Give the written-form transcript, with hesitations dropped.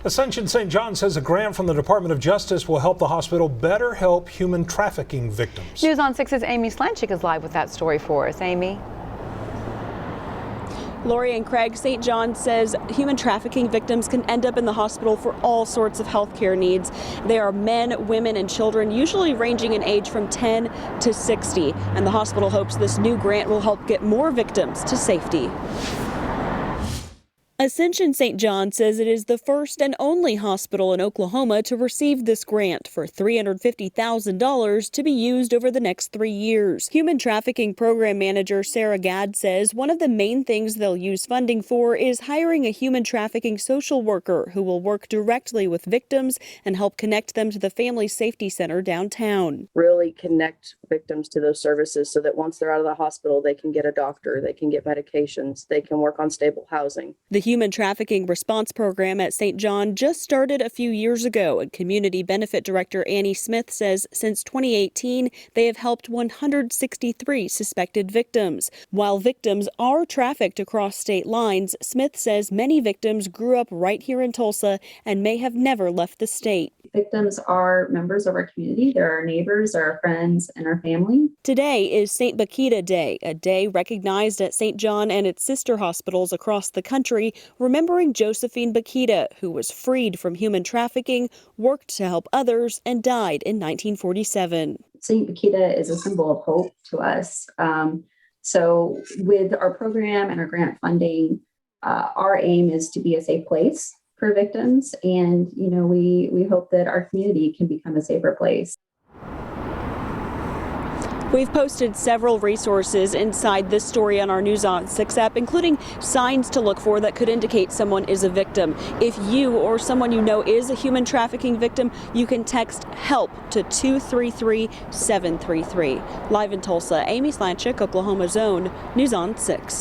Ascension St. John says a grant from the Department of Justice will help the hospital better help human trafficking victims. News on 6's Amy Slanchik is live with that story for us. Amy. Lori and Craig, St. John says human trafficking victims can end up in the hospital for all sorts of health care needs. They are men, women, and children, usually ranging in age from 10 to 60. And the hospital hopes this new grant will help get more victims to safety. Ascension St. John says it is the first and only hospital in Oklahoma to receive this grant for $350,000 to be used over the next 3 years. Human trafficking program manager Sarah Gadd says one of the main things they'll use funding for is hiring a human trafficking social worker who will work directly with victims and help connect them to the Family Safety Center downtown. Really connect victims to those services so that once they're out of the hospital, they can get a doctor, they can get medications, they can work on stable housing. The Human Trafficking Response Program at St. John just started a few years ago, and Community Benefit Director Annie Smith says since 2018, they have helped 163 suspected victims. While victims are trafficked across state lines, Smith says many victims grew up right here in Tulsa and may have never left the state. Victims are members of our community. They're our neighbors, our friends, and our family. Today is St. Bakita Day, a day recognized at St. John and its sister hospitals across the country, remembering Josephine Bakita, who was freed from human trafficking, worked to help others, and died in 1947. St. Bakita is a symbol of hope to us. So with our program and our grant funding, our aim is to be a safe place for victims. And, we hope that our community can become a safer place. We've posted several resources inside this story on our News on 6 app, including signs to look for that could indicate someone is a victim. If you or someone you know is a human trafficking victim, you can text HELP to 233-733. Live in Tulsa, Amy Slanchik, Oklahoma's Own, News on 6.